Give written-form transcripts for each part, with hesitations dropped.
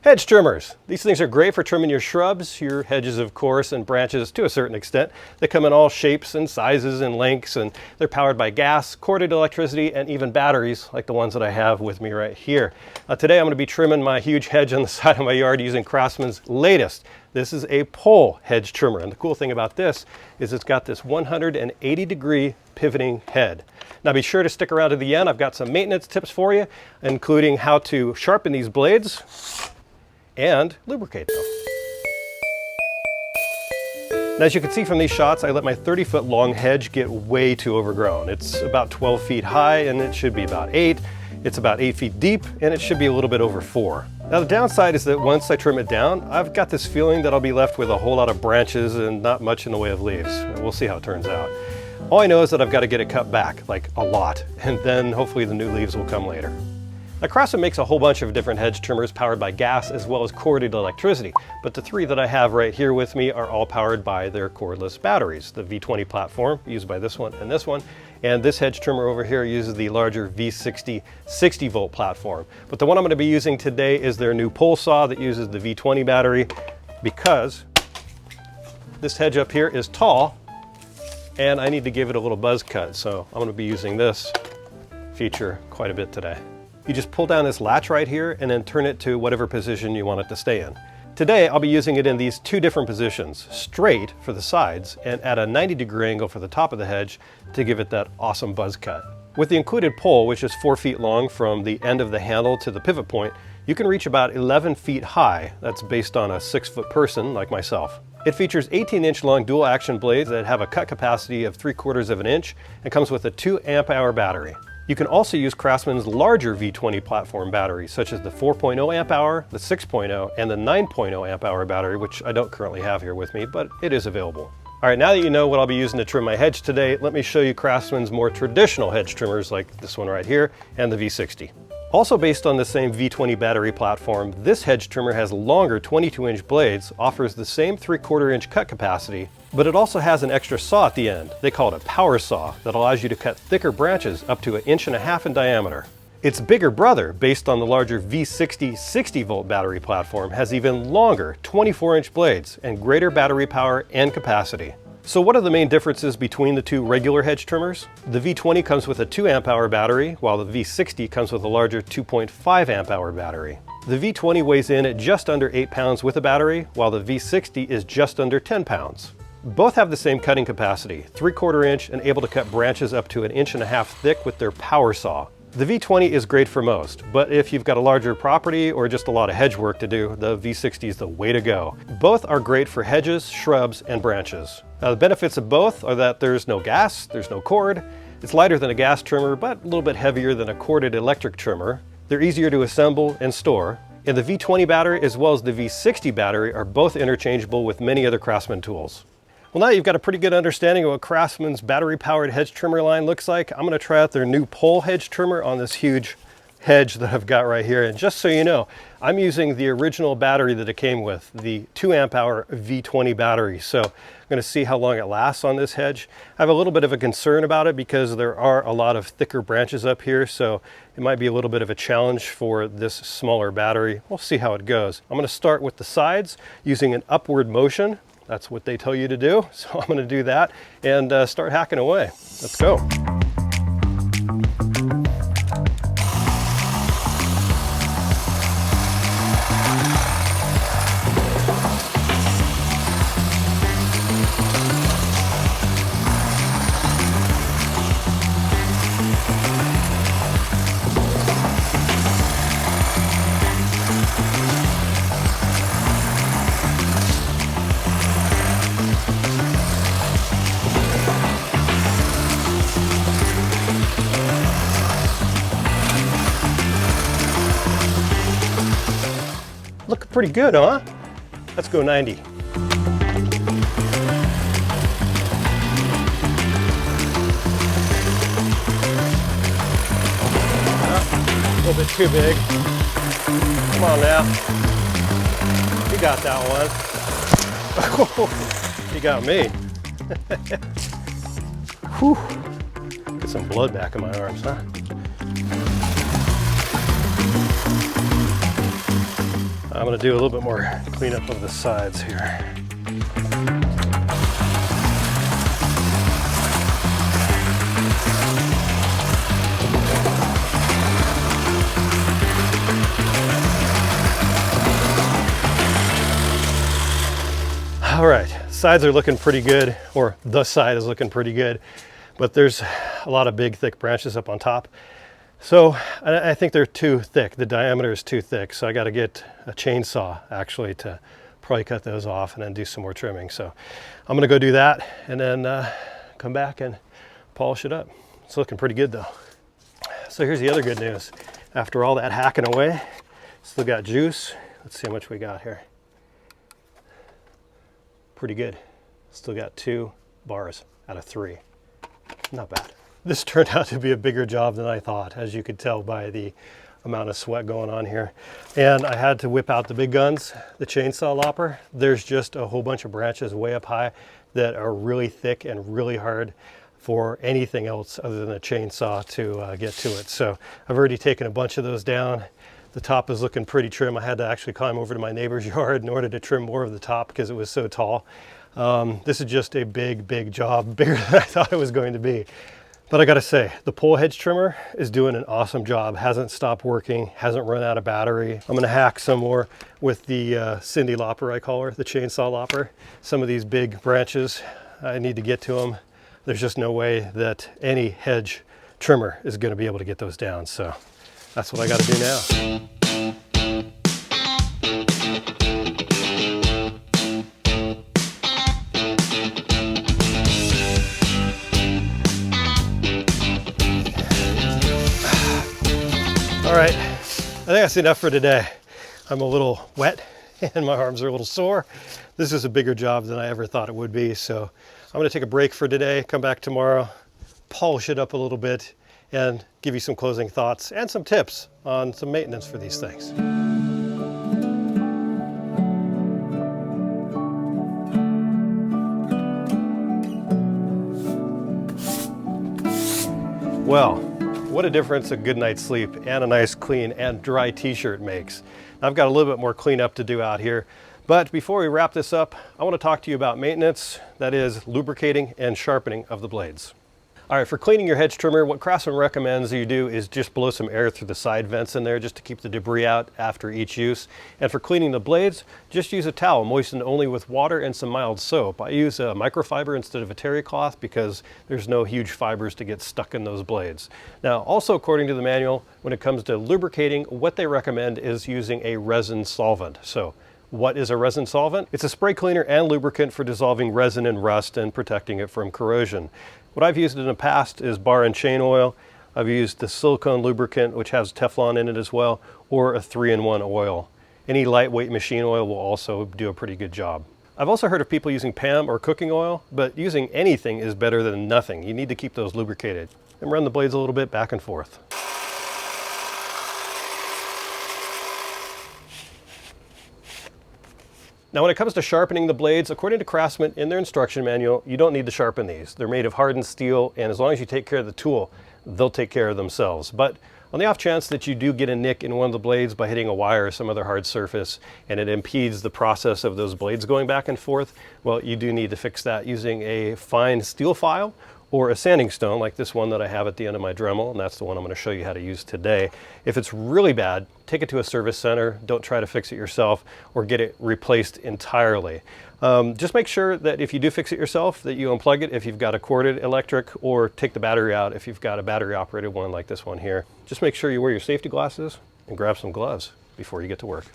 Hedge trimmers. These things are great for trimming your shrubs, your hedges of course, and branches to a certain extent. They come in all shapes and sizes and lengths, and they're powered by gas, corded electricity, and even batteries like the ones that I have with me right here. Today I'm going to be trimming my huge hedge on the side of my yard using Craftsman's latest. This is a pole hedge trimmer, and the cool thing about this is it's got this 180-degree pivoting head. Now be sure to stick around to the end. I've got some maintenance tips for you, including how to sharpen these blades and lubricate them. Now, as you can see from these shots, I let my 30-foot long hedge get way too overgrown. It's about 12 feet high and it should be about 8. It's about 8 feet deep and it should be a little bit over 4. Now the downside is that once I trim it down, I've got this feeling that I'll be left with a whole lot of branches and not much in the way of leaves. We'll see how it turns out. All I know is that I've got to get it cut back, like a lot, and then hopefully the new leaves will come later. Now, Craftsman makes a whole bunch of different hedge trimmers powered by gas as well as corded electricity, but the three that I have right here with me are all powered by their cordless batteries. The V20 platform, used by this one, and this hedge trimmer over here uses the larger V60 60-volt platform. But the one I'm going to be using today is their new pole saw that uses the V20 battery, because this hedge up here is tall and I need to give it a little buzz cut, so I'm going to be using this feature quite a bit today. You just pull down this latch right here and then turn it to whatever position you want it to stay in. Today I'll be using it in these two different positions, straight for the sides and at a 90-degree angle for the top of the hedge to give it that awesome buzz cut. With the included pole, which is 4 feet long from the end of the handle to the pivot point, you can reach about 11 feet high. That's based on a 6-foot person like myself. It features 18-inch long dual action blades that have a cut capacity of 3/4 of an inch and comes with a 2 amp-hour battery. You can also use Craftsman's larger V20 platform batteries, such as the 4.0 amp-hour, the 6.0, and the 9.0 amp-hour battery, which I don't currently have here with me, but it is available. All right, now that you know what I'll be using to trim my hedge today, let me show you Craftsman's more traditional hedge trimmers like this one right here and the V60. Also based on the same V20 battery platform, this hedge trimmer has longer 22-inch blades, offers the same 3/4 inch cut capacity, but it also has an extra saw at the end. They call it a power saw that allows you to cut thicker branches up to 1.5 inches in diameter. Its bigger brother, based on the larger V60 60-volt battery platform, has even longer 24-inch blades and greater battery power and capacity. So what are the main differences between the two regular hedge trimmers? The V20 comes with a 2 amp-hour battery, while the V60 comes with a larger 2.5 amp-hour battery. The V20 weighs in at just under 8 pounds with a battery, while the V60 is just under 10 pounds. Both have the same cutting capacity, 3/4 inch, and able to cut branches up to 1.5 inches thick with their power saw. The V20 is great for most, but if you've got a larger property or just a lot of hedge work to do, the V60 is the way to go. Both are great for hedges, shrubs, and branches. Now the benefits of both are that there's no gas, there's no cord, it's lighter than a gas trimmer, but a little bit heavier than a corded electric trimmer. They're easier to assemble and store, and the V20 battery as well as the V60 battery are both interchangeable with many other Craftsman tools. Well, now you've got a pretty good understanding of what Craftsman's battery-powered hedge trimmer line looks like. I'm going to try out their new pole hedge trimmer on this huge hedge that I've got right here. And just so you know, I'm using the original battery that it came with, the 2 amp-hour V20 battery. So I'm going to see how long it lasts on this hedge. I have a little bit of a concern about it because there are a lot of thicker branches up here, so it might be a little bit of a challenge for this smaller battery. We'll see how it goes. I'm going to start with the sides using an upward motion. That's what they tell you to do. So I'm going to do that and start hacking away. Let's go. Looking pretty good, huh? Let's go 90. A little bit too big. Come on now. You got that one. You got me. Whew. Get some blood back in my arms, huh? I'm gonna do a little bit more cleanup of the sides here. All right, sides are looking pretty good, or the side is looking pretty good, but there's a lot of big, thick branches up on top. So I think they're too thick. The diameter is too thick, so I got to get a chainsaw actually to probably cut those off and then do some more trimming. So I'm gonna go do that and then come back and polish it up. It's looking pretty good though. So here's the other good news. After all that hacking away, still got juice. Let's see how much we got here. Pretty good. Still got 2 bars out of 3. Not bad. This turned out to be a bigger job than I thought, as you could tell by the amount of sweat going on here. And I had to whip out the big guns, the chainsaw lopper. There's just a whole bunch of branches way up high that are really thick and really hard for anything else other than a chainsaw to get to it. So I've already taken a bunch of those down. The top is looking pretty trim. I had to actually climb over to my neighbor's yard in order to trim more of the top because it was so tall. This is just a big job, bigger than I thought it was going to be. But I gotta say, the pole hedge trimmer is doing an awesome job. Hasn't stopped working, hasn't run out of battery. I'm gonna hack some more with the Cindy Lopper, I call her, the chainsaw lopper. Some of these big branches, I need to get to them. There's just no way that any hedge trimmer is gonna be able to get those down. So that's what I gotta do now. All right, I think that's enough for today. I'm a little wet and my arms are a little sore. This is a bigger job than I ever thought it would be. So I'm gonna take a break for today, come back tomorrow, polish it up a little bit, and give you some closing thoughts and some tips on some maintenance for these things. Well, what a difference a good night's sleep and a nice clean and dry t-shirt makes. I've got a little bit more cleanup to do out here, but before we wrap this up, I want to talk to you about maintenance, that is lubricating and sharpening of the blades. All right, for cleaning your hedge trimmer, what Craftsman recommends you do is just blow some air through the side vents in there just to keep the debris out after each use. And for cleaning the blades, just use a towel moistened only with water and some mild soap. I use a microfiber instead of a terry cloth because there's no huge fibers to get stuck in those blades. Now, also according to the manual, when it comes to lubricating, what they recommend is using a resin solvent. So what is a resin solvent? It's a spray cleaner and lubricant for dissolving resin and rust and protecting it from corrosion. What I've used in the past is bar and chain oil. I've used the silicone lubricant, which has Teflon in it as well, or a 3-in-1 oil. Any lightweight machine oil will also do a pretty good job. I've also heard of people using PAM or cooking oil, but using anything is better than nothing. You need to keep those lubricated and run the blades a little bit back and forth. Now when it comes to sharpening the blades, according to Craftsman in their instruction manual, you don't need to sharpen these. They're made of hardened steel, and as long as you take care of the tool, they'll take care of themselves. But on the off chance that you do get a nick in one of the blades by hitting a wire or some other hard surface, and it impedes the process of those blades going back and forth, well, you do need to fix that using a fine steel file or a sanding stone like this one that I have at the end of my Dremel, and that's the one I'm going to show you how to use today. If it's really bad, take it to a service center. Don't try to fix it yourself or get it replaced entirely. Just make sure that if you do fix it yourself, that you unplug it if you've got a corded electric, or take the battery out if you've got a battery operated one like this one here. Just make sure you wear your safety glasses and grab some gloves before you get to work.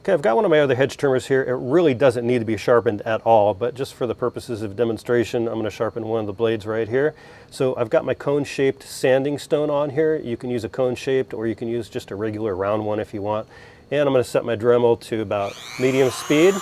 Okay, I've got one of my other hedge trimmers here. It really doesn't need to be sharpened at all, but just for the purposes of demonstration, I'm going to sharpen one of the blades right here. So I've got my cone-shaped sanding stone on here. You can use a cone-shaped, or you can use just a regular round one if you want. And I'm going to set my Dremel to about medium speed.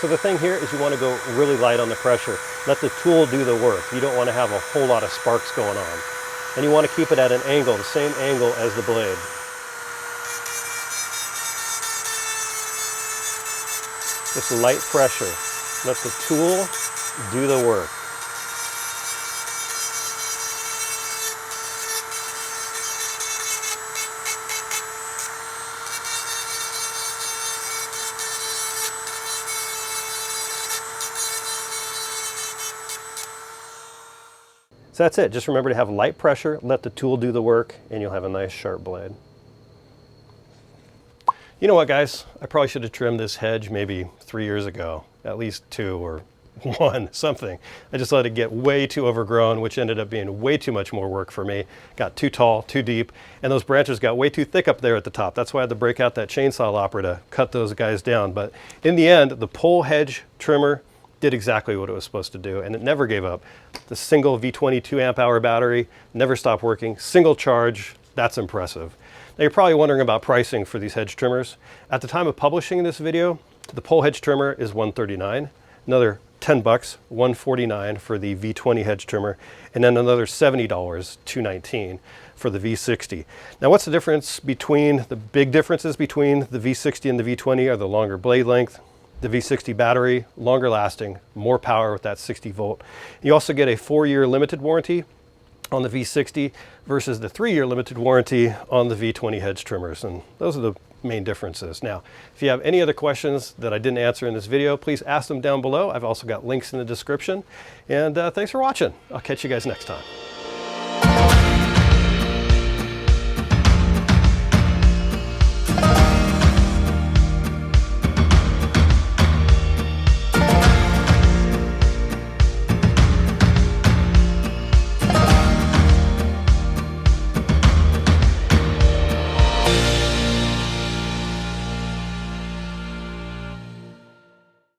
So the thing here is you want to go really light on the pressure. Let the tool do the work. You don't want to have a whole lot of sparks going on. And you want to keep it at an angle, the same angle as the blade. Just light pressure. Let the tool do the work. So that's it. Just remember to have light pressure, let the tool do the work, and you'll have a nice sharp blade. You know what, guys? I probably should have trimmed this hedge maybe 3 years ago, at least 2 or 1, something. I just let it get way too overgrown, which ended up being way too much more work for me. Got too tall, too deep, and those branches got way too thick up there at the top. That's why I had to break out that chainsaw lopper to cut those guys down. But in the end, the pole hedge trimmer did exactly what it was supposed to do, and it never gave up. The single V20 2 amp-hour battery never stopped working, single charge. That's impressive. Now you're probably wondering about pricing for these hedge trimmers. At the time of publishing this video, the pole hedge trimmer is $139, another $10, $149 for the V20 hedge trimmer, and then another $70, $219 for the V60. Now what's the difference between, the big differences between the V60 and the V20 are the longer blade length, the V60 battery, longer lasting, more power with that 60 volt. You also get a 4-year limited warranty on the V60 versus the 3-year limited warranty on the V20 hedge trimmers, and those are the main differences. Now, if you have any other questions that I didn't answer in this video, please ask them down below. I've also got links in the description, and thanks for watching. I'll catch you guys next time.